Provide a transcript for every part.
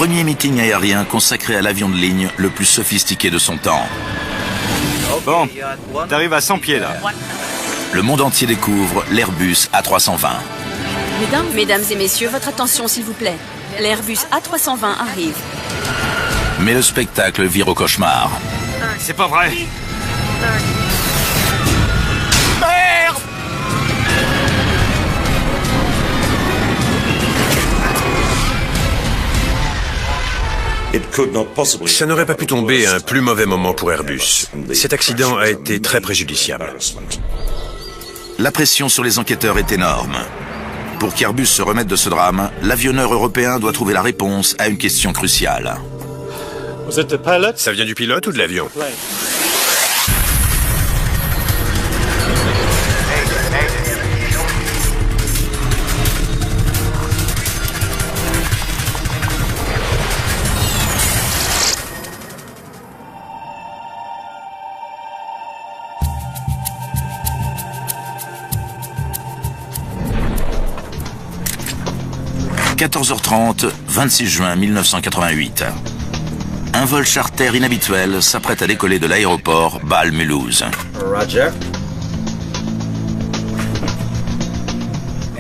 Premier meeting aérien consacré à l'avion de ligne le plus sophistiqué de son temps. Bon, t'arrives à 100 pieds là. Le monde entier découvre l'Airbus A320. Mesdames et messieurs, votre attention s'il vous plaît. L'Airbus A320 arrive. Mais le spectacle vire au cauchemar. C'est pas vrai. Ça n'aurait pas pu tomber à un plus mauvais moment pour Airbus. Cet accident a été très préjudiciable. La pression sur les enquêteurs est énorme. Pour qu'Airbus se remette de ce drame, l'avionneur européen doit trouver la réponse à une question cruciale. Ça vient du pilote ou de l'avion? « 14h30, 26 juin 1988. Un vol charter inhabituel s'apprête à décoller de l'aéroport Bâle-Mulhouse. Roger.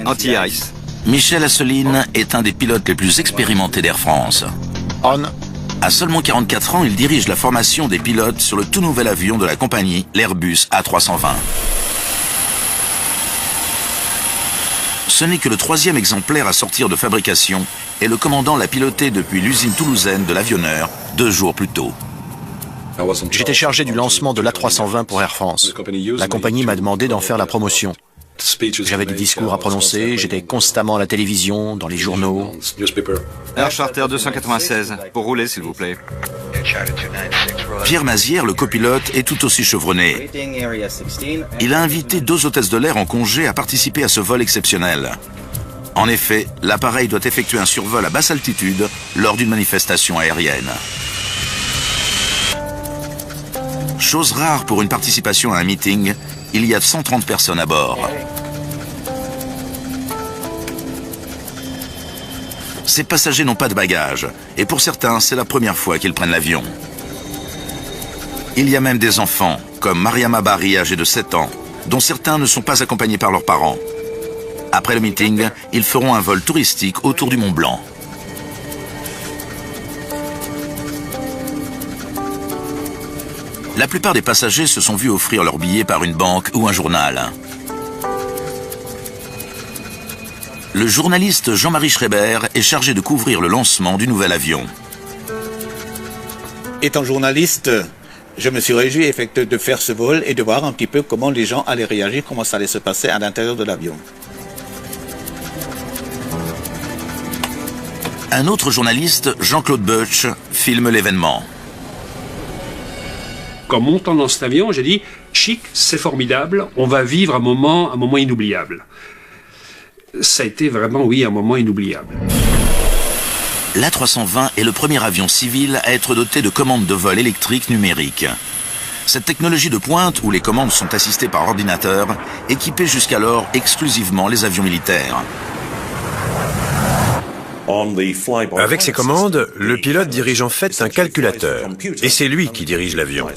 Anti-ice. Michel Asseline est un des pilotes les plus expérimentés d'Air France. À seulement 44 ans, il dirige la formation des pilotes sur le tout nouvel avion de la compagnie, l'Airbus A320. Ce n'est que le troisième exemplaire à sortir de fabrication et le commandant l'a piloté depuis l'usine toulousaine de l'avionneur 2 jours plus tôt. J'étais chargé du lancement de l'A320 pour Air France. La compagnie m'a demandé d'en faire la promotion. J'avais des discours à prononcer, j'étais constamment à la télévision, dans les journaux. Air Charter 296, pour rouler s'il vous plaît. Pierre Mazière, le copilote, est tout aussi chevronné. Il a invité 2 hôtesses de l'air en congé à participer à ce vol exceptionnel. En effet, l'appareil doit effectuer un survol à basse altitude lors d'une manifestation aérienne. Chose rare pour une participation à un meeting, il y a 130 personnes à bord. Ces passagers n'ont pas de bagages, et pour certains, c'est la première fois qu'ils prennent l'avion. Il y a même des enfants, comme Mariama Barry, âgée de 7 ans, dont certains ne sont pas accompagnés par leurs parents. Après le meeting, ils feront un vol touristique autour du Mont Blanc. La plupart des passagers se sont vus offrir leur billet par une banque ou un journal. Le journaliste Jean-Marie Schreiber est chargé de couvrir le lancement du nouvel avion. Étant journaliste, je me suis réjoui de faire ce vol et de voir un petit peu comment les gens allaient réagir, comment ça allait se passer à l'intérieur de l'avion. Un autre journaliste, Jean-Claude Butch, filme l'événement. En montant dans cet avion, j'ai dit « Chic, c'est formidable, on va vivre un moment inoubliable ». Ça a été vraiment, oui, un moment inoubliable. L'A320 est le premier avion civil à être doté de commandes de vol électriques numériques. Cette technologie de pointe, où les commandes sont assistées par ordinateur, équipait jusqu'alors exclusivement les avions militaires. Avec ces commandes, le pilote dirige en fait un calculateur. Et c'est lui qui dirige l'avion.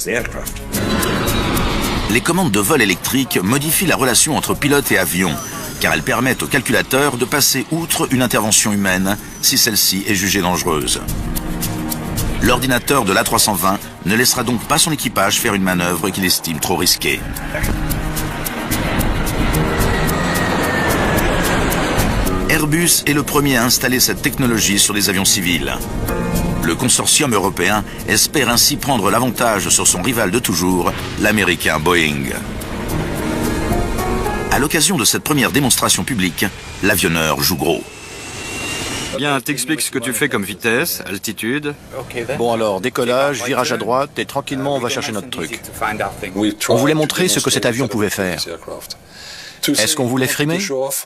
Les commandes de vol électrique modifient la relation entre pilote et avion, car elles permettent au calculateur de passer outre une intervention humaine si celle-ci est jugée dangereuse. L'ordinateur de l'A320 ne laissera donc pas son équipage faire une manœuvre qu'il estime trop risquée. Airbus est le premier à installer cette technologie sur les avions civils. Le consortium européen espère ainsi prendre l'avantage sur son rival de toujours, l'américain Boeing. À l'occasion de cette première démonstration publique, l'avionneur joue gros. Bien, t'expliques ce que tu fais comme vitesse, altitude. Bon alors, décollage, virage à droite, et tranquillement on va chercher notre truc. On voulait montrer ce que cet avion pouvait faire. Est-ce qu'on voulait frimer?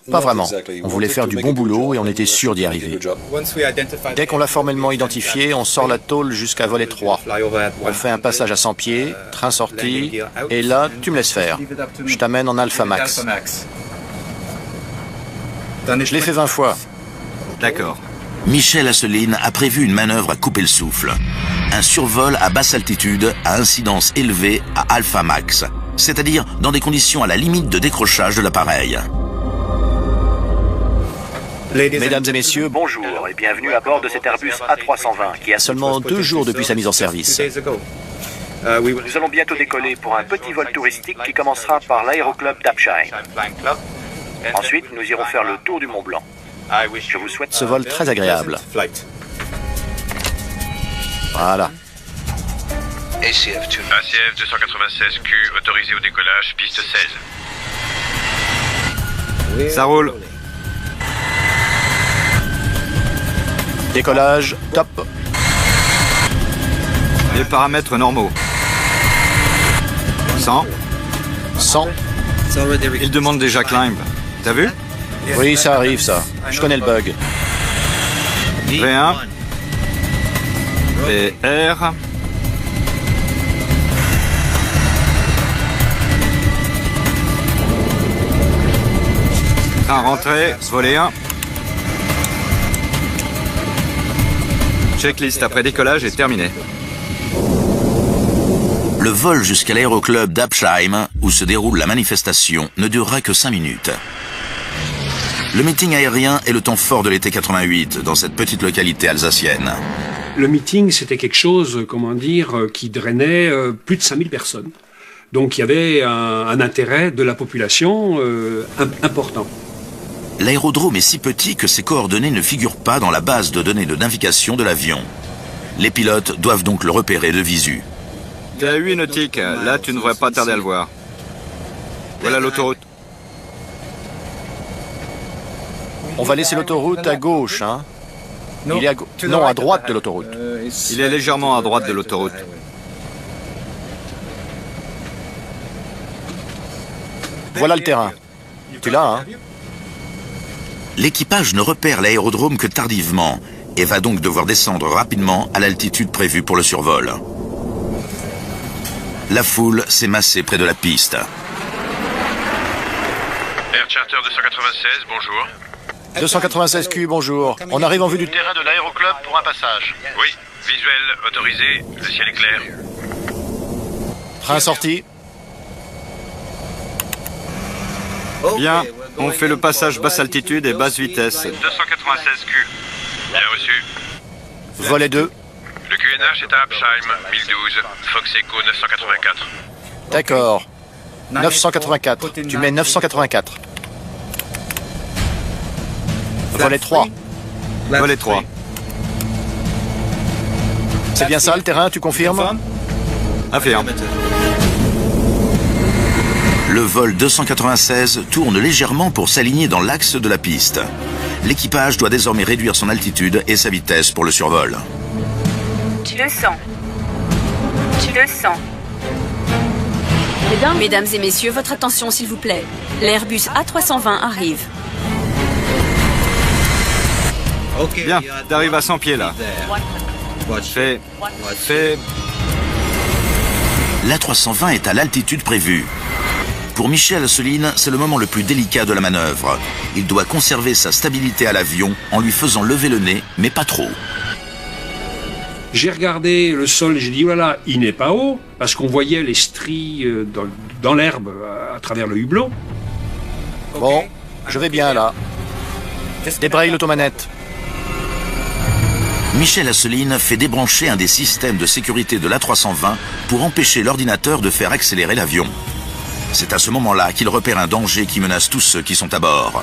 Pas vraiment. On voulait faire du bon boulot et on était sûr d'y arriver. Dès qu'on l'a formellement identifié, on sort la tôle jusqu'à vol étroit. On fait un passage à 100 pieds, train sorti, et là, tu me laisses faire. Je t'amène en Alpha Max. Je l'ai fait 20 fois. D'accord. Michel Asselin a prévu une manœuvre à couper le souffle. Un survol à basse altitude à incidence élevée à alpha max, c'est-à-dire dans des conditions à la limite de décrochage de l'appareil. Mesdames et messieurs, bonjour et bienvenue à bord de cet Airbus A320 qui a seulement 2 jours depuis sa mise en service. Nous allons bientôt décoller pour un petit vol touristique qui commencera par l'aéroclub d'Apsheim. Ensuite, nous irons faire le tour du Mont Blanc. Je vous souhaite ce vol très agréable. Voilà. ACF 296Q autorisé au décollage, piste 16. Ça roule. Décollage, top. Les paramètres normaux. 100. 100. Il demande déjà climb. T'as vu? Oui, ça arrive, ça. Je connais le bug. V1. VR. Train rentré, volet 1. Checklist après décollage est terminée. Le vol jusqu'à l'aéroclub d'Apsheim, où se déroule la manifestation, ne durera que 5 minutes. Le meeting aérien est le temps fort de l'été 88 dans cette petite localité alsacienne. Le meeting, c'était quelque chose, comment dire, qui drainait plus de 5000 personnes. Donc il y avait un intérêt de la population important. L'aérodrome est si petit que ses coordonnées ne figurent pas dans la base de données de navigation de l'avion. Les pilotes doivent donc le repérer de visu. T'es à 8 nautiques, là tu ne devrais pas tarder à le voir. Voilà l'autoroute. On va laisser l'autoroute à gauche, hein? Il est non, à droite de l'autoroute. Il est légèrement à droite de l'autoroute. Voilà le terrain. Tu l'as, hein? L'équipage ne repère l'aérodrome que tardivement et va donc devoir descendre rapidement à l'altitude prévue pour le survol. La foule s'est massée près de la piste. Air Charter 296, bonjour. 296Q, bonjour. On arrive en vue du terrain de l'aéroclub pour un passage. Oui, visuel autorisé, le ciel est clair. Train sorti. Bien, on fait le passage basse altitude et basse vitesse. 296Q, bien reçu. Volet 2. Le QNH est à Apsheim, 1012, Fox Echo 984. D'accord. 984. Tu mets 984. Volet 3. Volet 3. C'est bien ça le terrain, tu confirmes? Affirme. Le vol 296 tourne légèrement pour s'aligner dans l'axe de la piste. L'équipage doit désormais réduire son altitude et sa vitesse pour le survol. Tu le sens. Tu le sens. Mesdames et messieurs, votre attention s'il vous plaît. L'Airbus A320 arrive. Bien, t'arrives à 100 pieds là. Fais. L'A320 est à l'altitude prévue. Pour Michel Asselin, c'est le moment le plus délicat de la manœuvre. Il doit conserver sa stabilité à l'avion en lui faisant lever le nez, mais pas trop. J'ai regardé le sol et j'ai dit, oh là là, il n'est pas haut, parce qu'on voyait les stries dans l'herbe à travers le hublot. Bon, je vais bien là. Débraye l'automanette. Michel Asselin fait débrancher un des systèmes de sécurité de l'A320 pour empêcher l'ordinateur de faire accélérer l'avion. C'est à ce moment-là qu'il repère un danger qui menace tous ceux qui sont à bord.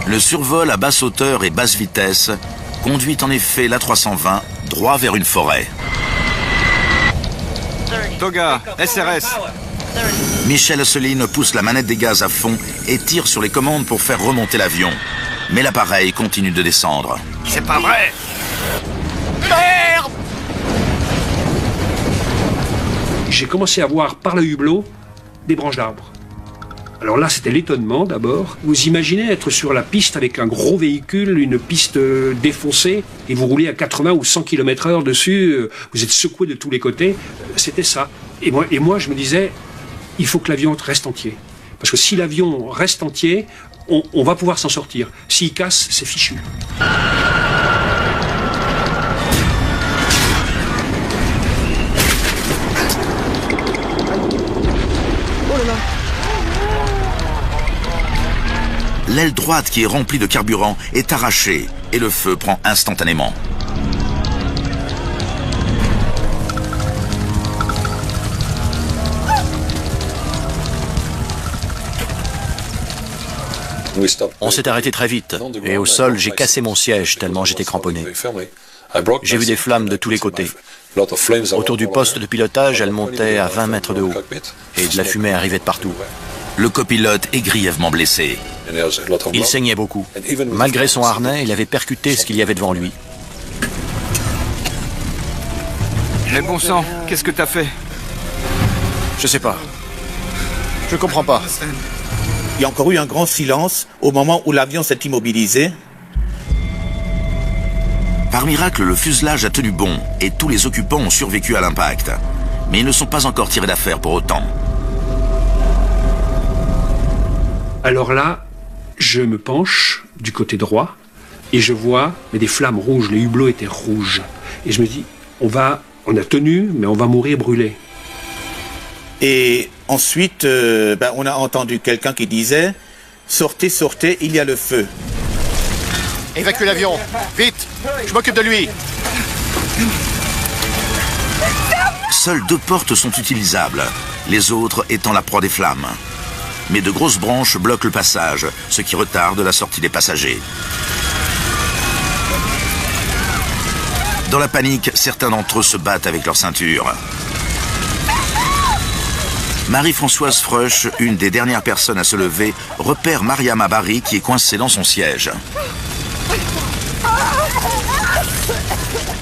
Le survol à basse hauteur et basse vitesse conduit en effet l'A320 droit vers une forêt. Toga, SRS. Michel Asselin pousse la manette des gaz à fond et tire sur les commandes pour faire remonter l'avion. Mais l'appareil continue de descendre. C'est pas vrai! Merde! J'ai commencé à voir par le hublot des branches d'arbres. Alors là, c'était l'étonnement d'abord. Vous imaginez être sur la piste avec un gros véhicule, une piste défoncée, et vous roulez à 80 ou 100 km/h dessus, vous êtes secoué de tous les côtés. C'était ça. Et moi, je me disais, il faut que l'avion reste entier. Parce que si l'avion reste entier, on va pouvoir s'en sortir. S'il casse, c'est fichu. L'aile droite qui est remplie de carburant est arrachée et le feu prend instantanément. On s'est arrêté très vite, et au sol, j'ai cassé mon siège tellement j'étais cramponné. J'ai vu des flammes de tous les côtés. Autour du poste de pilotage, elles montaient à 20 mètres de haut, et de la fumée arrivait de partout. Le copilote est grièvement blessé. Il saignait beaucoup. Malgré son harnais, il avait percuté ce qu'il y avait devant lui. Mais bon sang, qu'est-ce que t'as fait? Je sais pas. Je comprends pas. Il y a encore eu un grand silence au moment où l'avion s'est immobilisé. Par miracle, le fuselage a tenu bon et tous les occupants ont survécu à l'impact. Mais ils ne sont pas encore tirés d'affaire pour autant. Alors là, je me penche du côté droit et je vois mais des flammes rouges, les hublots étaient rouges. Et je me dis, on a tenu, mais on va mourir brûlé. Et ensuite, on a entendu quelqu'un qui disait « Sortez, sortez, il y a le feu ». Évacuez l'avion, vite, je m'occupe de lui. Seules 2 portes sont utilisables, les autres étant la proie des flammes. Mais de grosses branches bloquent le passage, ce qui retarde la sortie des passagers. Dans la panique, certains d'entre eux se battent avec leur ceinture. Marie-Françoise Freuch, une des dernières personnes à se lever, repère Mariama Bari qui est coincée dans son siège.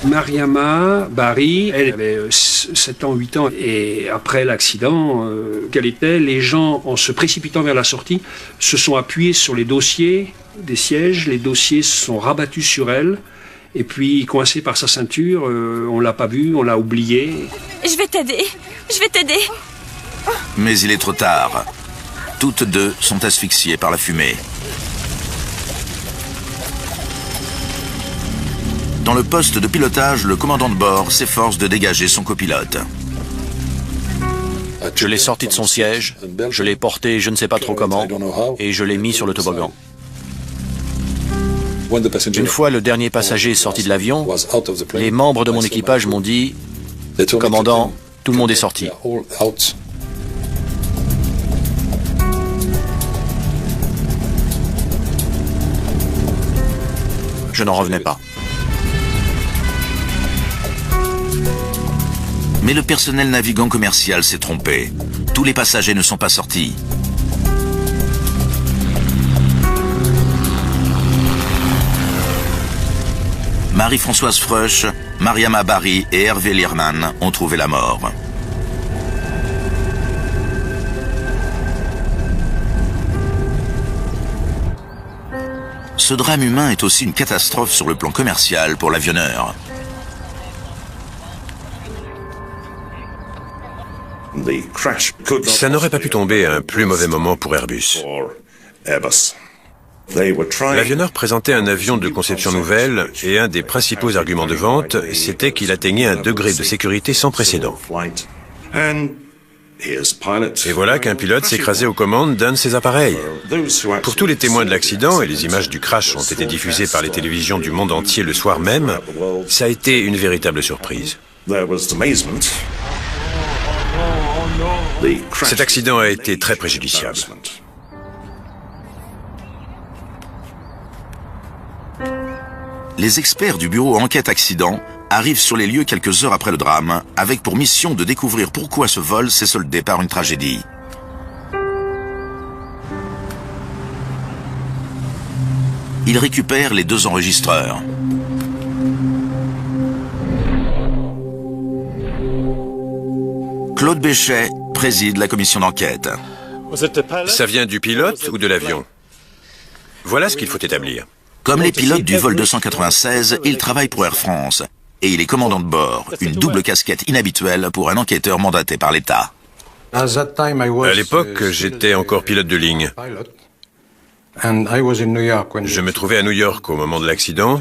Mariama Bari, elle avait 7 ans, 8 ans, et après l'accident qu'elle était, les gens, en se précipitant vers la sortie, se sont appuyés sur les dossiers des sièges, les dossiers se sont rabattus sur elle, et puis coincée par sa ceinture, on l'a pas vue, on l'a oubliée. Je vais t'aider, je vais t'aider. Mais il est trop tard. Toutes 2 sont asphyxiées par la fumée. Dans le poste de pilotage, le commandant de bord s'efforce de dégager son copilote. Je l'ai sorti de son siège, je l'ai porté je ne sais pas trop comment, et je l'ai mis sur le toboggan. Une fois le dernier passager sorti de l'avion, les membres de mon équipage m'ont dit « Commandant, tout le monde est sorti ». Je n'en revenais pas. Mais le personnel navigant commercial s'est trompé. Tous les passagers ne sont pas sortis. Marie-Françoise Freuch, Mariama Bari et Hervé Lierman ont trouvé la mort. Ce drame humain est aussi une catastrophe sur le plan commercial pour l'avionneur. Ça n'aurait pas pu tomber à un plus mauvais moment pour Airbus. L'avionneur présentait un avion de conception nouvelle et un des principaux arguments de vente, c'était qu'il atteignait un degré de sécurité sans précédent. Et voilà qu'un pilote s'écrasait aux commandes d'un de ces appareils. Pour tous les témoins de l'accident, et les images du crash ont été diffusées par les télévisions du monde entier le soir même, ça a été une véritable surprise. Cet accident a été très préjudiciable. Les experts du bureau Enquête Accident arrivent sur les lieux quelques heures après le drame, avec pour mission de découvrir pourquoi ce vol s'est soldé par une tragédie. Ils récupèrent les 2 enregistreurs. Claude Béchet préside la commission d'enquête. Ça vient du pilote ou de l'avion? Voilà ce qu'il faut établir. Comme les pilotes du vol 296, il travaille pour Air France et il est commandant de bord, une double casquette inhabituelle pour un enquêteur mandaté par l'État. À l'époque, j'étais encore pilote de ligne. Je me trouvais à New York au moment de l'accident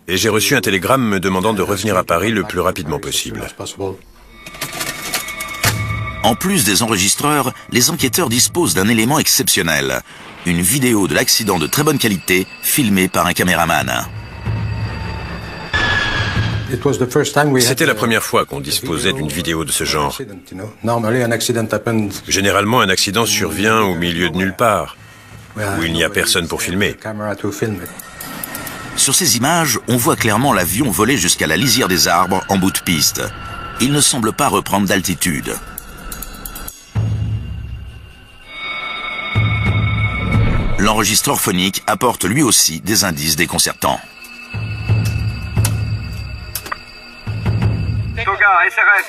et j'ai reçu un télégramme me demandant de revenir à Paris le plus rapidement possible. En plus des enregistreurs, les enquêteurs disposent d'un élément exceptionnel. Une vidéo de l'accident de très bonne qualité, filmée par un caméraman. C'était la première fois qu'on disposait d'une vidéo de ce genre. Généralement, un accident survient au milieu de nulle part, où il n'y a personne pour filmer. Sur ces images, on voit clairement l'avion voler jusqu'à la lisière des arbres en bout de piste. Il ne semble pas reprendre d'altitude. L'enregistreur phonique apporte lui aussi des indices déconcertants. Toga, SRS.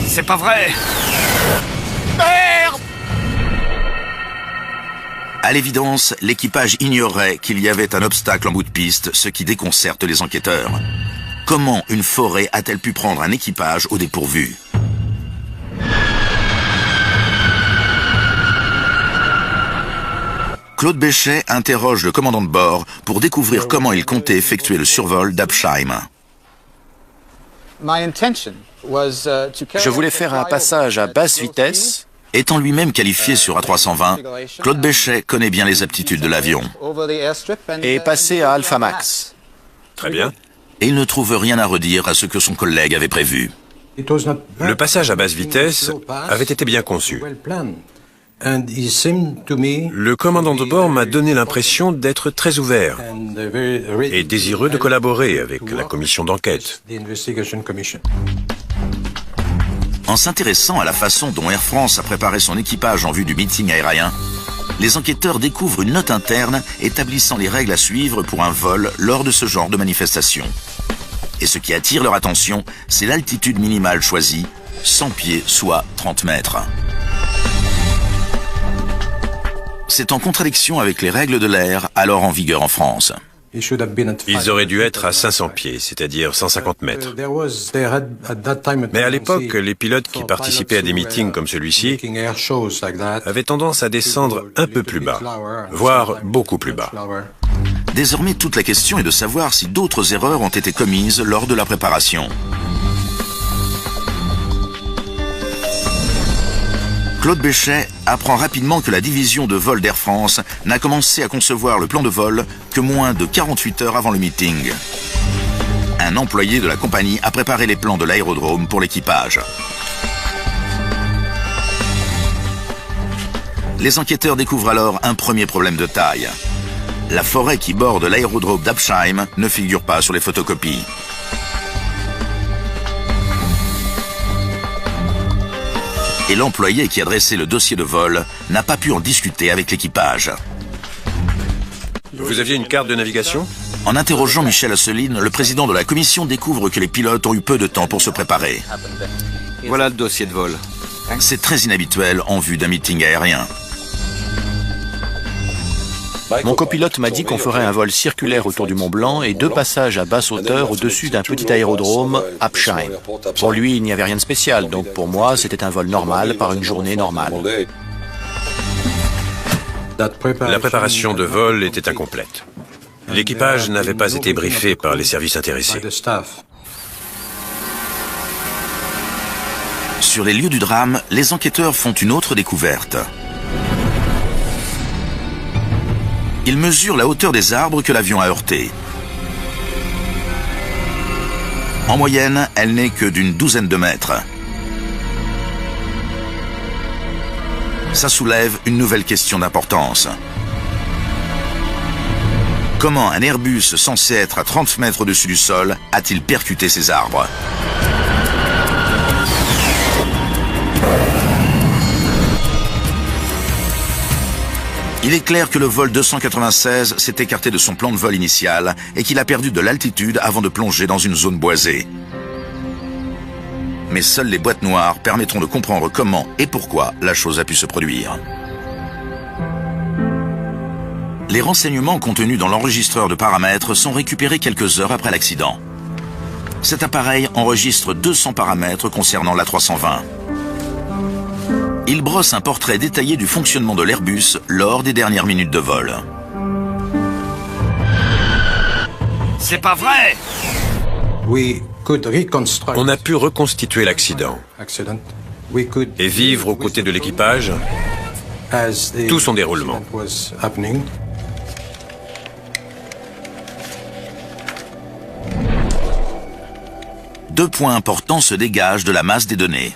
C'est pas vrai. Merde! À l'évidence, l'équipage ignorait qu'il y avait un obstacle en bout de piste, ce qui déconcerte les enquêteurs. Comment une forêt a-t-elle pu prendre un équipage au dépourvu ? Claude Béchet interroge le commandant de bord pour découvrir comment il comptait effectuer le survol d'Absheim. Je voulais faire un passage à basse vitesse. Étant lui-même qualifié sur A320, Claude Béchet connaît bien les aptitudes de l'avion. Et passer à Alpha Max. Très bien. Et il ne trouve rien à redire à ce que son collègue avait prévu. Le passage à basse vitesse avait été bien conçu. Le commandant de bord m'a donné l'impression d'être très ouvert et désireux de collaborer avec la commission d'enquête. En s'intéressant à la façon dont Air France a préparé son équipage en vue du meeting aérien, les enquêteurs découvrent une note interne établissant les règles à suivre pour un vol lors de ce genre de manifestation. Et ce qui attire leur attention, c'est l'altitude minimale choisie, 100 pieds, soit 30 mètres. C'est en contradiction avec les règles de l'air alors en vigueur en France. Ils auraient dû être à 500 pieds, c'est-à-dire 150 mètres. Mais à l'époque, les pilotes qui participaient à des meetings comme celui-ci avaient tendance à descendre un peu plus bas, voire beaucoup plus bas. Désormais, toute la question est de savoir si d'autres erreurs ont été commises lors de la préparation. Claude Béchet apprend rapidement que la division de vol d'Air France n'a commencé à concevoir le plan de vol que moins de 48 heures avant le meeting. Un employé de la compagnie a préparé les plans de l'aérodrome pour l'équipage. Les enquêteurs découvrent alors un premier problème de taille. La forêt qui borde l'aérodrome d'Absheim ne figure pas sur les photocopies. Et l'employé qui a dressé le dossier de vol n'a pas pu en discuter avec l'équipage. Vous aviez une carte de navigation ? En interrogeant Michel Asselineau, le président de la commission découvre que les pilotes ont eu peu de temps pour se préparer. Voilà le dossier de vol. C'est très inhabituel en vue d'un meeting aérien. Mon copilote m'a dit qu'on ferait un vol circulaire autour du Mont Blanc et 2 passages à basse hauteur au-dessus d'un petit aérodrome, Absheim. Pour lui, il n'y avait rien de spécial, donc pour moi, c'était un vol normal par une journée normale. La préparation de vol était incomplète. L'équipage n'avait pas été briefé par les services intéressés. Sur les lieux du drame, les enquêteurs font une autre découverte. Ils mesurent la hauteur des arbres que l'avion a heurtés. En moyenne, elle n'est que d'une douzaine de mètres. Ça soulève une nouvelle question d'importance. Comment un Airbus censé être à 30 mètres au-dessus du sol a-t-il percuté ces arbres ? Il est clair que le vol 296 s'est écarté de son plan de vol initial et qu'il a perdu de l'altitude avant de plonger dans une zone boisée. Mais seules les boîtes noires permettront de comprendre comment et pourquoi la chose a pu se produire. Les renseignements contenus dans l'enregistreur de paramètres sont récupérés quelques heures après l'accident. Cet appareil enregistre 200 paramètres concernant l'A320. Il brosse un portrait détaillé du fonctionnement de l'Airbus lors des dernières minutes de vol. C'est pas vrai! On a pu reconstituer l'accident et vivre aux côtés de l'équipage tout son déroulement. Deux points importants se dégagent de la masse des données.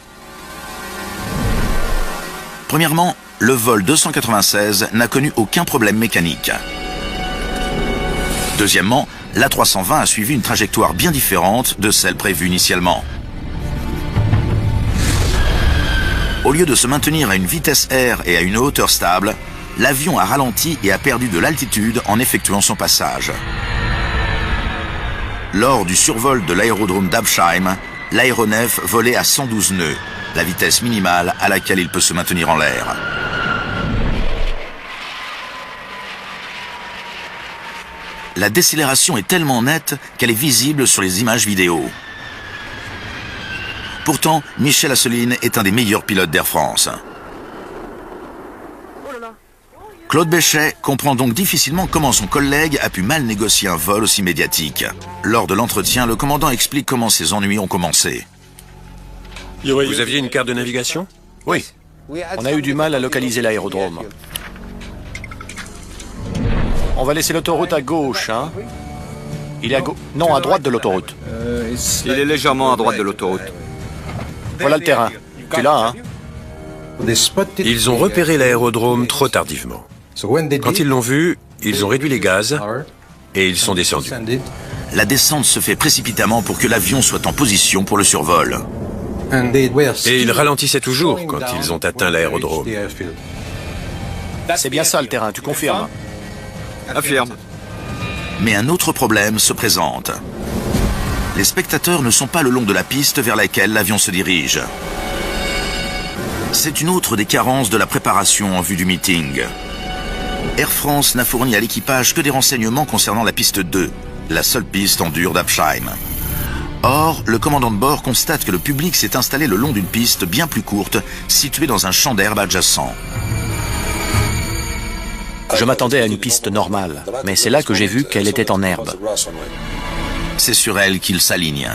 Premièrement, le vol 296 n'a connu aucun problème mécanique. Deuxièmement, l'A320 a suivi une trajectoire bien différente de celle prévue initialement. Au lieu de se maintenir à une vitesse R et à une hauteur stable, l'avion a ralenti et a perdu de l'altitude en effectuant son passage. Lors du survol de l'aérodrome d'Absheim, l'aéronef volait à 112 nœuds, la vitesse minimale à laquelle il peut se maintenir en l'air. La décélération est tellement nette qu'elle est visible sur les images vidéo. Pourtant, Michel Asselineau est un des meilleurs pilotes d'Air France. Claude Béchet comprend donc difficilement comment son collègue a pu mal négocier un vol aussi médiatique. Lors de l'entretien, le commandant explique comment ses ennuis ont commencé. Vous aviez une carte de navigation? Oui. On a eu du mal à localiser l'aérodrome. On va laisser l'autoroute à gauche, hein? Il est à non, à droite de l'autoroute. Il est légèrement à droite de l'autoroute. Voilà le terrain. Tu es là, hein? Ils ont repéré l'aérodrome trop tardivement. Quand ils l'ont vu, ils ont réduit les gaz et ils sont descendus. La descente se fait précipitamment pour que l'avion soit en position pour le survol. Et ils ralentissaient toujours quand ils ont atteint l'aérodrome. C'est bien ça le terrain, tu confirmes? Affirme. Mais un autre problème se présente. Les spectateurs ne sont pas le long de la piste vers laquelle l'avion se dirige. C'est une autre des carences de la préparation en vue du meeting. Air France n'a fourni à l'équipage que des renseignements concernant la piste 2, la seule piste en dur d'Absheim. Or, le commandant de bord constate que le public s'est installé le long d'une piste bien plus courte, située dans un champ d'herbe adjacent. Je m'attendais à une piste normale, mais c'est là que j'ai vu qu'elle était en herbe. C'est sur elle qu'il s'aligne.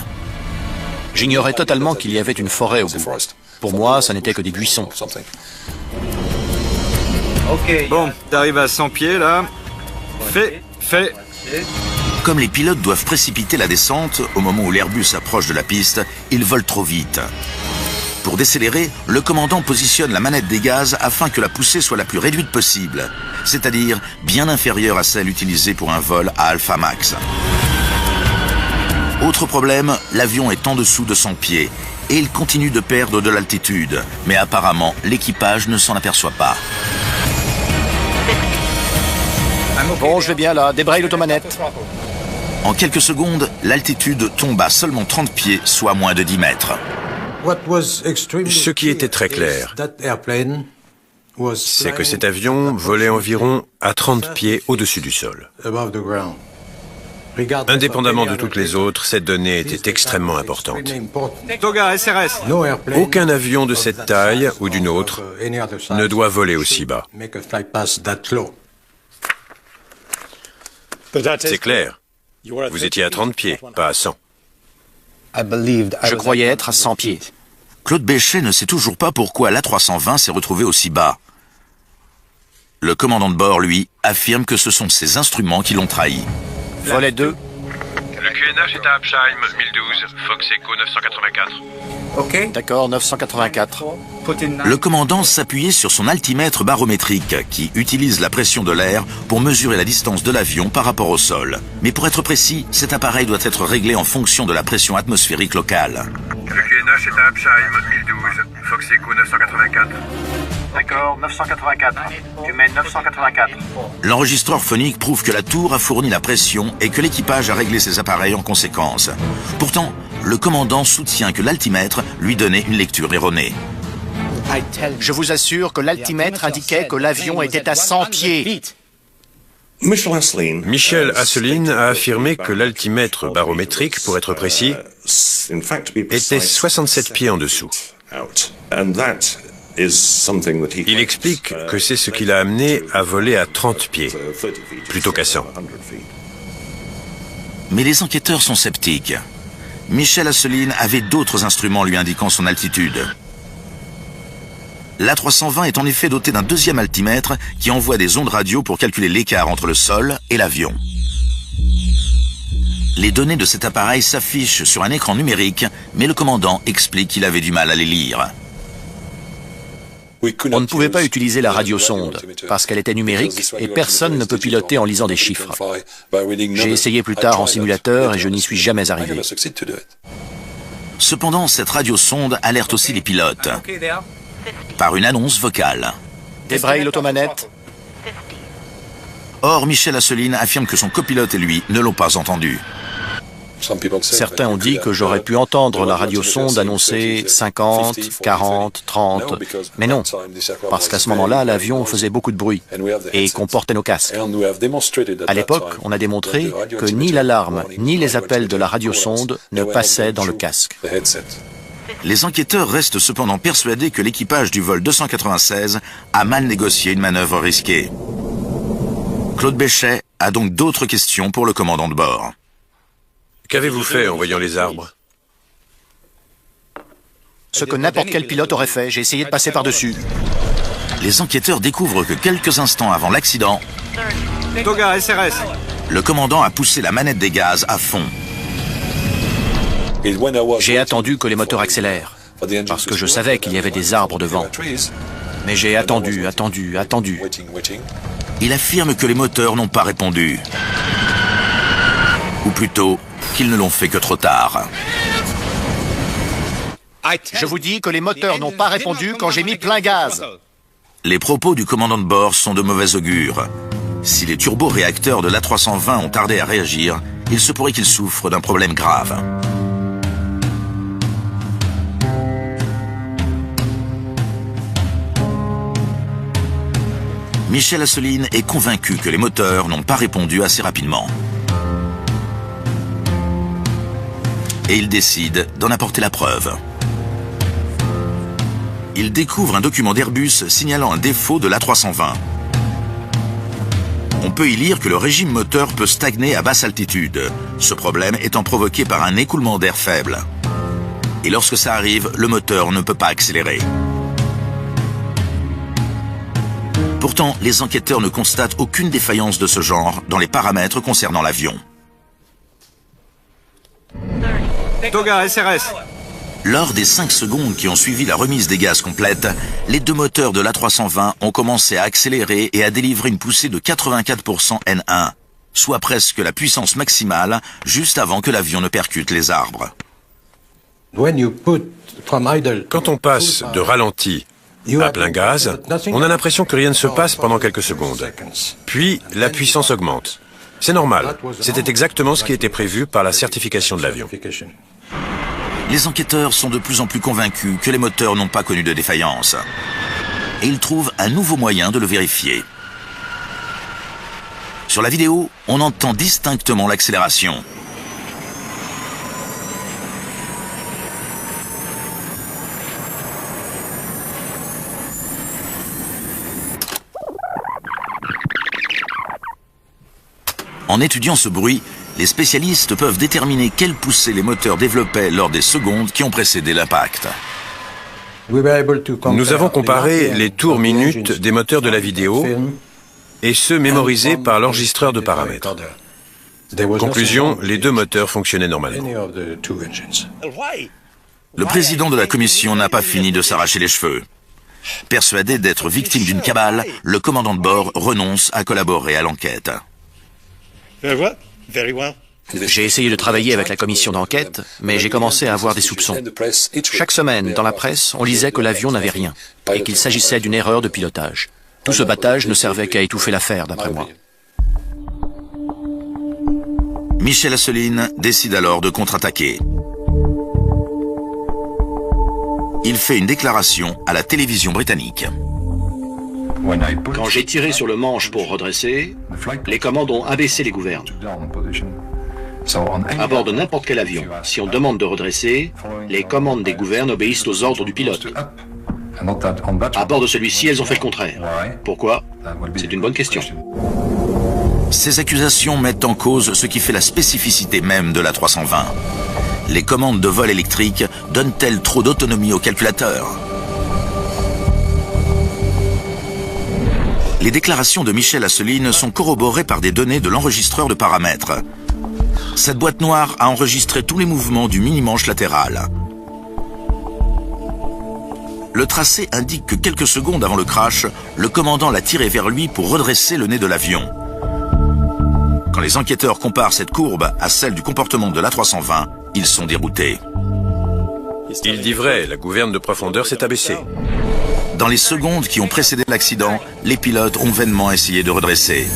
J'ignorais totalement qu'il y avait une forêt au bout. Pour moi, ça n'était que des buissons. Bon, t'arrives à 100 pieds, là. Fais. Comme les pilotes doivent précipiter la descente, au moment où l'Airbus approche de la piste, ils volent trop vite. Pour décélérer, le commandant positionne la manette des gaz afin que la poussée soit la plus réduite possible, c'est-à-dire bien inférieure à celle utilisée pour un vol à alpha max. Autre problème, l'avion est en dessous de 100 pieds et il continue de perdre de l'altitude, mais apparemment l'équipage ne s'en aperçoit pas. Bon, je vais bien là, débraye l'automanette. En quelques secondes, l'altitude tombe à seulement 30 pieds, soit moins de 10 mètres. Ce qui était très clair, c'est que cet avion volait environ à 30 pieds au-dessus du sol. Indépendamment de toutes les autres, cette donnée était extrêmement importante. Toga, SRS. Aucun avion de cette taille ou d'une autre ne doit voler aussi bas. C'est clair. Vous étiez à 30 pieds, pas à 100. Je croyais être à 100 pieds. Claude Béchet ne sait toujours pas pourquoi l'A320 s'est retrouvé aussi bas. Le commandant de bord, lui, affirme que ce sont ses instruments qui l'ont trahi. Volet 2. Le QNH est à Absheim, 1012, Fox Echo 984. D'accord, 984. Le commandant s'appuyait sur son altimètre barométrique qui utilise la pression de l'air pour mesurer la distance de l'avion par rapport au sol. Mais pour être précis, cet appareil doit être réglé en fonction de la pression atmosphérique locale. Le QNH est à Absheim, 1012, Fox Echo 984. D'accord, 984. Tu mets 984. L'enregistreur phonique prouve que la tour a fourni la pression et que l'équipage a réglé ses appareils en conséquence. Pourtant, le commandant soutient que l'altimètre lui donnait une lecture erronée. Je vous assure que l'altimètre indiquait que l'avion était à 100 pieds. Michel Asselin a affirmé que l'altimètre barométrique, pour être précis, était 67 pieds en dessous. Il explique que c'est ce qui l'a amené à voler à 30 pieds, plutôt qu'à 100. Mais les enquêteurs sont sceptiques. Michel Asselin avait d'autres instruments lui indiquant son altitude. L'A320 est en effet doté d'un deuxième altimètre qui envoie des ondes radio pour calculer l'écart entre le sol et l'avion. Les données de cet appareil s'affichent sur un écran numérique, mais le commandant explique qu'il avait du mal à les lire. On ne pouvait pas utiliser la radiosonde parce qu'elle était numérique et personne ne peut piloter en lisant des chiffres. J'ai essayé plus tard en simulateur et je n'y suis jamais arrivé. Cependant, cette radiosonde alerte aussi les pilotes par une annonce vocale. Débraye l'automanette. Or, Michel Asselin affirme que son copilote et lui ne l'ont pas entendu. Certains ont dit que j'aurais pu entendre la radiosonde annoncer 50, 40, 30, mais non, parce qu'à ce moment-là, l'avion faisait beaucoup de bruit et comportait nos casques. À l'époque, on a démontré que ni l'alarme ni les appels de la radiosonde ne passaient dans le casque. Les enquêteurs restent cependant persuadés que l'équipage du vol 296 a mal négocié une manœuvre risquée. Claude Béchet a donc d'autres questions pour le commandant de bord. Qu'avez-vous fait en voyant les arbres? Ce que n'importe quel pilote aurait fait, j'ai essayé de passer par-dessus. Les enquêteurs découvrent que quelques instants avant l'accident, Toga SRS. le commandant a poussé la manette des gaz à fond. J'ai attendu que les moteurs accélèrent, parce que je savais qu'il y avait des arbres devant. Mais j'ai attendu. Il affirme que les moteurs n'ont pas répondu. Ou plutôt, qu'ils ne l'ont fait que trop tard. Je vous dis que les moteurs n'ont pas répondu quand j'ai mis plein gaz. Les propos du commandant de bord sont de mauvais augure. Si les turboréacteurs de l'A320 ont tardé à réagir, il se pourrait qu'ils souffrent d'un problème grave. Michel Asselin est convaincu que les moteurs n'ont pas répondu assez rapidement. Et il décide d'en apporter la preuve. Il découvre un document d'Airbus signalant un défaut de l'A320. On peut y lire que le régime moteur peut stagner à basse altitude, ce problème étant provoqué par un écoulement d'air faible. Et lorsque ça arrive, le moteur ne peut pas accélérer. Pourtant, les enquêteurs ne constatent aucune défaillance de ce genre dans les paramètres concernant l'avion. Toga SRS. Lors des 5 secondes qui ont suivi la remise des gaz complète, les deux moteurs de l'A320 ont commencé à accélérer et à délivrer une poussée de 84% N1, soit presque la puissance maximale, juste avant que l'avion ne percute les arbres. Quand on passe de ralenti à plein gaz, on a l'impression que rien ne se passe pendant quelques secondes. Puis, la puissance augmente. C'est normal. C'était exactement ce qui était prévu par la certification de l'avion. Les enquêteurs sont de plus en plus convaincus que les moteurs n'ont pas connu de défaillance. Et ils trouvent un nouveau moyen de le vérifier. Sur la vidéo, on entend distinctement l'accélération. En étudiant ce bruit, les spécialistes peuvent déterminer quelle poussée les moteurs développaient lors des secondes qui ont précédé l'impact. Nous avons comparé les tours minutes des moteurs de la vidéo et ceux mémorisés par l'enregistreur de paramètres. Conclusion, les deux moteurs fonctionnaient normalement. Le président de la commission n'a pas fini de s'arracher les cheveux. Persuadé d'être victime d'une cabale, le commandant de bord renonce à collaborer à l'enquête. J'ai essayé de travailler avec la commission d'enquête, mais j'ai commencé à avoir des soupçons. Chaque semaine, dans la presse, on lisait que l'avion n'avait rien et qu'il s'agissait d'une erreur de pilotage. Tout ce battage ne servait qu'à étouffer l'affaire, d'après moi. Michel Asselin décide alors de contre-attaquer. Il fait une déclaration à la télévision britannique. Quand j'ai tiré sur le manche pour redresser, les commandes ont abaissé les gouvernes. À bord de n'importe quel avion, si on demande de redresser, les commandes des gouvernes obéissent aux ordres du pilote. À bord de celui-ci, elles ont fait le contraire. Pourquoi? C'est une bonne question. Ces accusations mettent en cause ce qui fait la spécificité même de l'A320. Les commandes de vol électrique donnent-elles trop d'autonomie au calculateur? Les déclarations de Michel Asselineau sont corroborées par des données de l'enregistreur de paramètres. Cette boîte noire a enregistré tous les mouvements du mini-manche latéral. Le tracé indique que quelques secondes avant le crash, le commandant l'a tiré vers lui pour redresser le nez de l'avion. Quand les enquêteurs comparent cette courbe à celle du comportement de l'A320, ils sont déroutés. Il dit vrai, la gouverne de profondeur s'est abaissée. Dans les secondes qui ont précédé l'accident, les pilotes ont vainement essayé de redresser.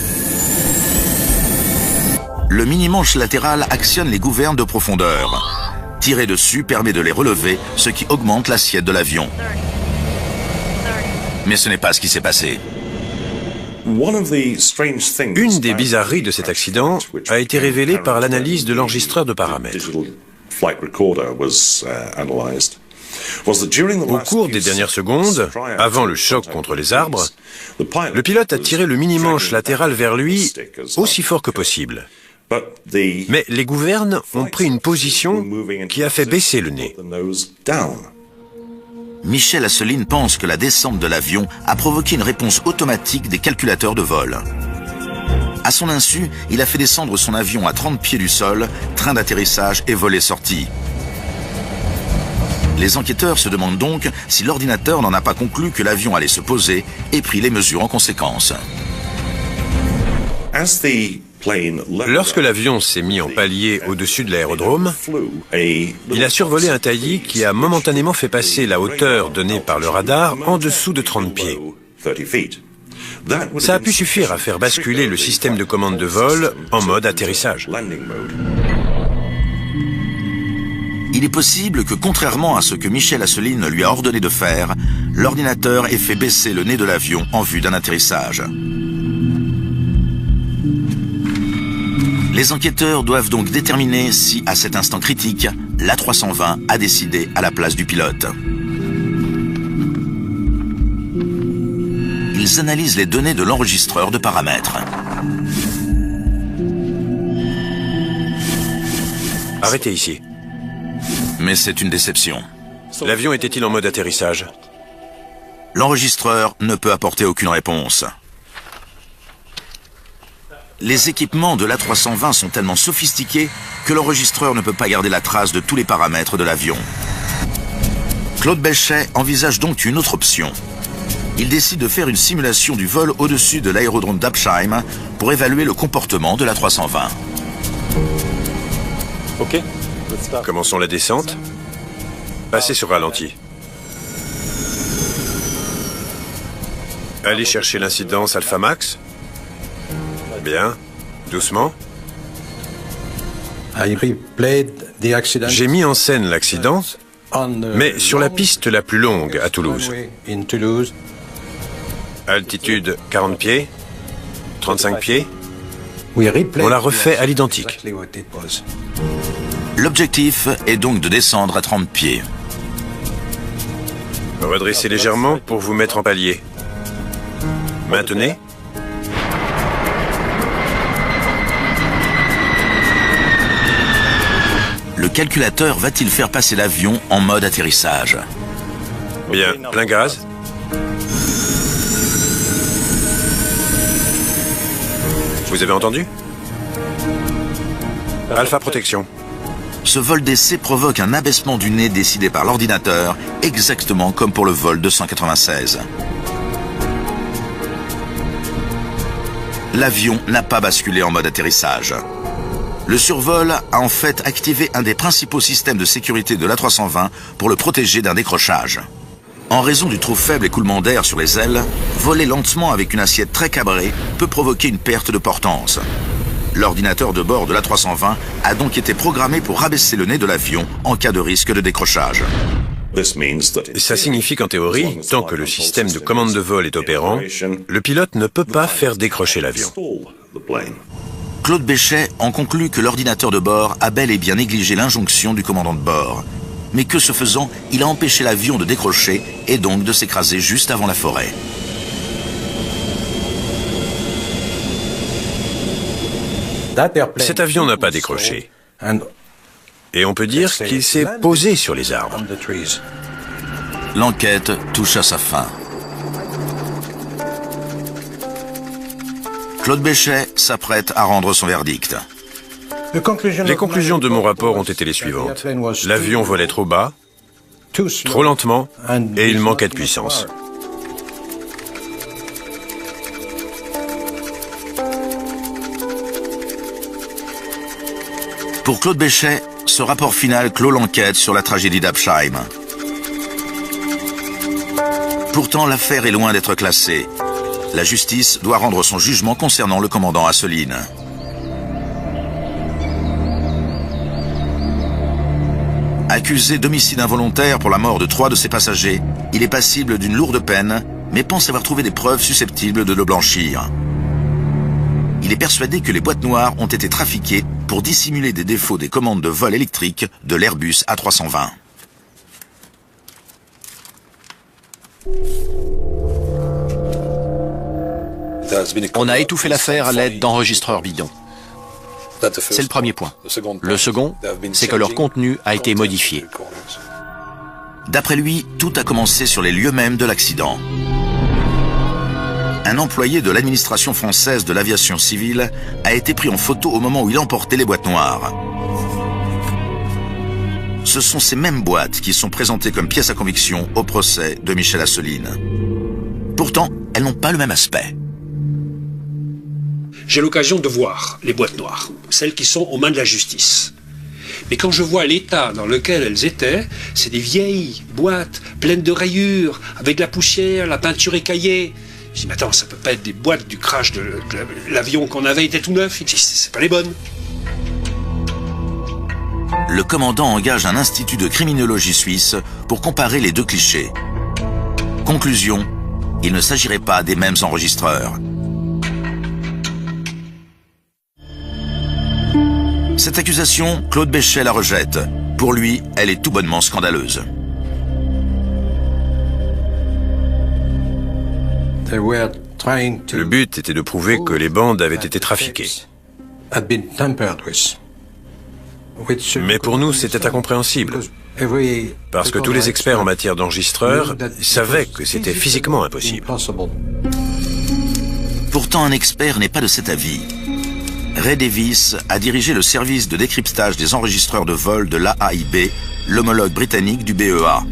Le mini-manche latéral actionne les gouvernes de profondeur. Tirer dessus permet de les relever, ce qui augmente l'assiette de l'avion. Mais ce n'est pas ce qui s'est passé. Une des bizarreries de cet accident a été révélée par l'analyse de l'enregistreur de paramètres. Au cours des dernières secondes, avant le choc contre les arbres, le pilote a tiré le mini-manche latéral vers lui aussi fort que possible. Mais les gouvernes ont pris une position qui a fait baisser le nez. Michel Asselineau pense que la descente de l'avion a provoqué une réponse automatique des calculateurs de vol. À son insu, il a fait descendre son avion à 30 pieds du sol, train d'atterrissage et volet sorti. Les enquêteurs se demandent donc si l'ordinateur n'en a pas conclu que l'avion allait se poser et pris les mesures en conséquence. Lorsque l'avion s'est mis en palier au-dessus de l'aérodrome, il a survolé un taillis qui a momentanément fait passer la hauteur donnée par le radar en dessous de 30 pieds. Ça a pu suffire à faire basculer le système de commande de vol en mode atterrissage. Il est possible que, contrairement à ce que Michel Asselineau lui a ordonné de faire, l'ordinateur ait fait baisser le nez de l'avion en vue d'un atterrissage. Les enquêteurs doivent donc déterminer si, à cet instant critique, l'A320 a décidé à la place du pilote. Ils analysent les données de l'enregistreur de paramètres. Arrêtez ici. Mais c'est une déception. L'avion était-il en mode atterrissage? L'enregistreur ne peut apporter aucune réponse. Les équipements de l'A320 sont tellement sophistiqués que l'enregistreur ne peut pas garder la trace de tous les paramètres de l'avion. Claude Belchet envisage donc une autre option. Il décide de faire une simulation du vol au-dessus de l'aérodrome d'Apsheim pour évaluer le comportement de l'A320. Ok. Commençons la descente. Passez sur ralenti. Allez chercher l'incidence alpha max. Bien. Doucement. J'ai mis en scène l'accident, mais sur la piste la plus longue à Toulouse. Altitude 40 pieds, 35 pieds. On la refait à l'identique. L'objectif est donc de descendre à 30 pieds. Redressez légèrement pour vous mettre en palier. Maintenez. Le calculateur va-t-il faire passer l'avion en mode atterrissage? Bien, plein gaz. Vous avez entendu? Alpha protection. Ce vol d'essai provoque un abaissement du nez décidé par l'ordinateur, exactement comme pour le vol 296. L'avion n'a pas basculé en mode atterrissage. Le survol a en fait activé un des principaux systèmes de sécurité de l'A320 pour le protéger d'un décrochage. En raison du trop faible écoulement d'air sur les ailes, voler lentement avec une assiette très cabrée peut provoquer une perte de portance. L'ordinateur de bord de l'A320 a donc été programmé pour rabaisser le nez de l'avion en cas de risque de décrochage. Ça signifie qu'en théorie, tant que le système de commande de vol est opérant, le pilote ne peut pas faire décrocher l'avion. Claude Béchet en conclut que l'ordinateur de bord a bel et bien négligé l'injonction du commandant de bord, mais que ce faisant, il a empêché l'avion de décrocher et donc de s'écraser juste avant la forêt. Cet avion n'a pas décroché. Et on peut dire qu'il s'est posé sur les arbres. L'enquête touche à sa fin. Claude Béchet s'apprête à rendre son verdict. Les conclusions de mon rapport ont été les suivantes. L'avion volait trop bas, trop lentement, et il manquait de puissance. Pour Claude Béchet, ce rapport final clôt l'enquête sur la tragédie d'Absheim. Pourtant, l'affaire est loin d'être classée. La justice doit rendre son jugement concernant le commandant Assouline. Accusé d'homicide involontaire pour la mort de 3 de ses passagers, il est passible d'une lourde peine, mais pense avoir trouvé des preuves susceptibles de le blanchir. Il est persuadé que les boîtes noires ont été trafiquées pour dissimuler des défauts des commandes de vol électrique de l'Airbus A320. On a étouffé l'affaire à l'aide d'enregistreurs bidons. C'est le premier point. Le second, c'est que leur contenu a été modifié. D'après lui, tout a commencé sur les lieux mêmes de l'accident. Un employé de l'administration française de l'aviation civile a été pris en photo au moment où il emportait les boîtes noires. Ce sont ces mêmes boîtes qui sont présentées comme pièces à conviction au procès de Michel Assouline. Pourtant, elles n'ont pas le même aspect. J'ai l'occasion de voir les boîtes noires, celles qui sont aux mains de la justice. Mais quand je vois l'état dans lequel elles étaient, c'est des vieilles boîtes pleines de rayures, avec de la poussière, la peinture écaillée. Je dis, mais attends, ça peut pas être des boîtes du crash de l'avion qu'on avait, était tout neuf. Il dit, c'est pas les bonnes. Le commandant engage un institut de criminologie suisse pour comparer les deux clichés. Conclusion, il ne s'agirait pas des mêmes enregistreurs. Cette accusation, Claude Béchet la rejette. Pour lui, elle est tout bonnement scandaleuse. Le but était de prouver que les bandes avaient été trafiquées. Mais pour nous, c'était incompréhensible. Parce que tous les experts en matière d'enregistreurs savaient que c'était physiquement impossible. Pourtant, un expert n'est pas de cet avis. Ray Davis a dirigé le service de décryptage des enregistreurs de vol de l'AAIB, l'homologue britannique du BEA.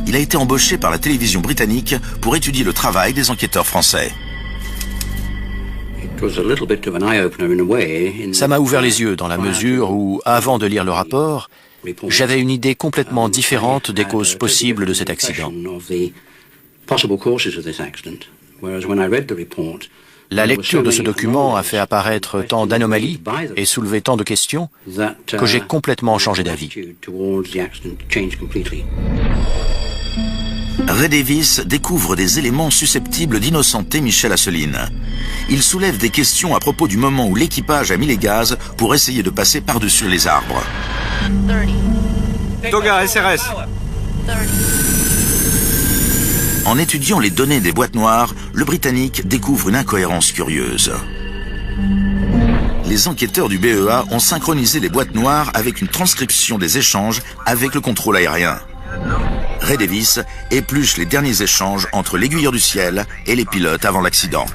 Il a été embauché par la télévision britannique pour étudier le travail des enquêteurs français. Ça m'a ouvert les yeux dans la mesure où, avant de lire le rapport, j'avais une idée complètement différente des causes possibles de cet accident. La lecture de ce document a fait apparaître tant d'anomalies et soulevé tant de questions que j'ai complètement changé d'avis. Ray Davis découvre des éléments susceptibles d'innocenter Michel Assouline. Il soulève des questions à propos du moment où l'équipage a mis les gaz pour essayer de passer par-dessus les arbres. Toga, SRS. En étudiant les données des boîtes noires, le Britannique découvre une incohérence curieuse. Les enquêteurs du BEA ont synchronisé les boîtes noires avec une transcription des échanges avec le contrôle aérien. Ray Davis épluche les derniers échanges entre l'aiguilleur du ciel et les pilotes avant l'accident.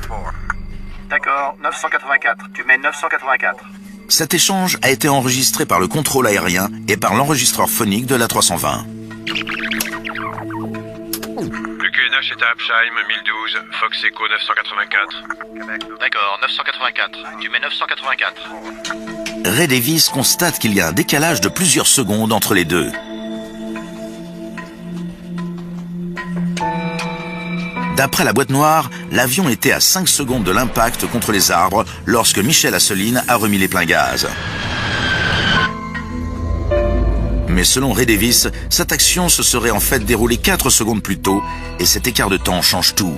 D'accord, 984. Tu mets 984. Cet échange a été enregistré par le contrôle aérien et par l'enregistreur phonique de l'A320. Le QNH est à Absheim, 1012, Fox Echo 984. D'accord, 984. Tu mets 984. Ray Davis constate qu'il y a un décalage de plusieurs secondes entre les deux. D'après la boîte noire, l'avion était à 5 secondes de l'impact contre les arbres lorsque Michel Assouline a remis les pleins gaz. Mais Mais selon Ray Davis, cette action se serait en fait déroulée 4 secondes plus tôt et cet écart de temps change tout.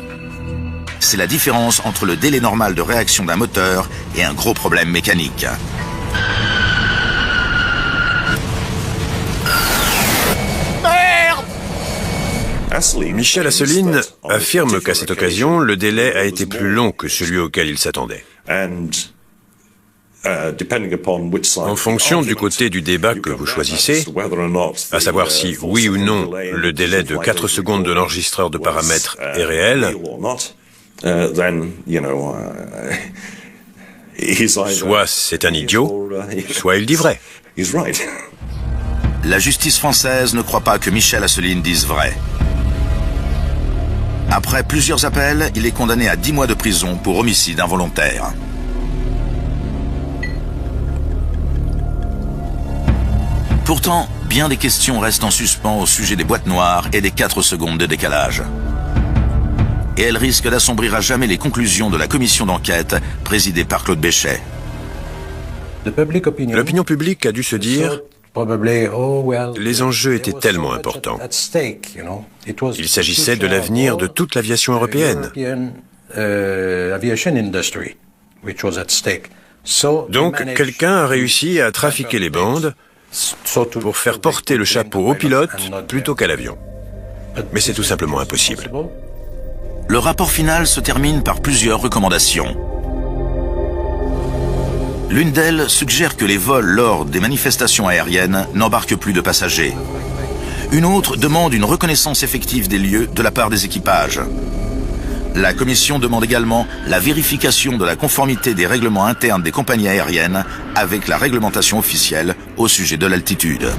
C'est la différence entre le délai normal de réaction d'un moteur et un gros problème mécanique. Michel Asselin affirme qu'à cette occasion, le délai a été plus long que celui auquel il s'attendait. En fonction du côté du débat que vous choisissez, à savoir si, oui ou non, le délai de 4 secondes de l'enregistreur de paramètres est réel, soit c'est un idiot, soit il dit vrai. La justice française ne croit pas que Michel Asselin dise vrai. Après plusieurs appels, il est condamné à 10 mois de prison pour homicide involontaire. Pourtant, bien des questions restent en suspens au sujet des boîtes noires et des 4 secondes de décalage. Et elles risquent d'assombrir à jamais les conclusions de la commission d'enquête présidée par Claude Béchet. L'opinion publique a dû se dire « Les enjeux étaient tellement importants. Il s'agissait de l'avenir de toute l'aviation européenne. Donc, quelqu'un a réussi à trafiquer les bandes pour faire porter le chapeau au pilote plutôt qu'à l'avion. Mais c'est tout simplement impossible. » Le rapport final se termine par plusieurs recommandations. L'une d'elles suggère que les vols lors des manifestations aériennes n'embarquent plus de passagers. Une autre demande une reconnaissance effective des lieux de la part des équipages. La commission demande également la vérification de la conformité des règlements internes des compagnies aériennes avec la réglementation officielle au sujet de l'altitude.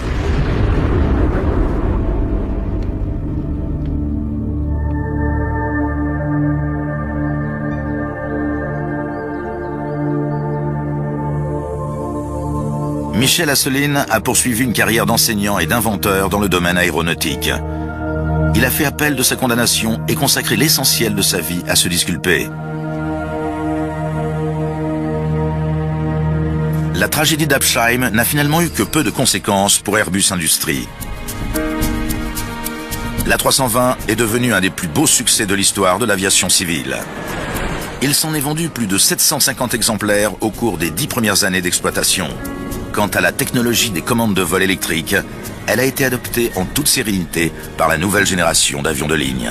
Michel Asselin a poursuivi une carrière d'enseignant et d'inventeur dans le domaine aéronautique. Il a fait appel de sa condamnation et consacré l'essentiel de sa vie à se disculper. La tragédie d'Absheim n'a finalement eu que peu de conséquences pour Airbus Industries. L'A320 est devenu un des plus beaux succès de l'histoire de l'aviation civile. Il s'en est vendu plus de 750 exemplaires au cours des 10 premières années d'exploitation. Quant à la technologie des commandes de vol électriques, elle a été adoptée en toute sérénité par la nouvelle génération d'avions de ligne.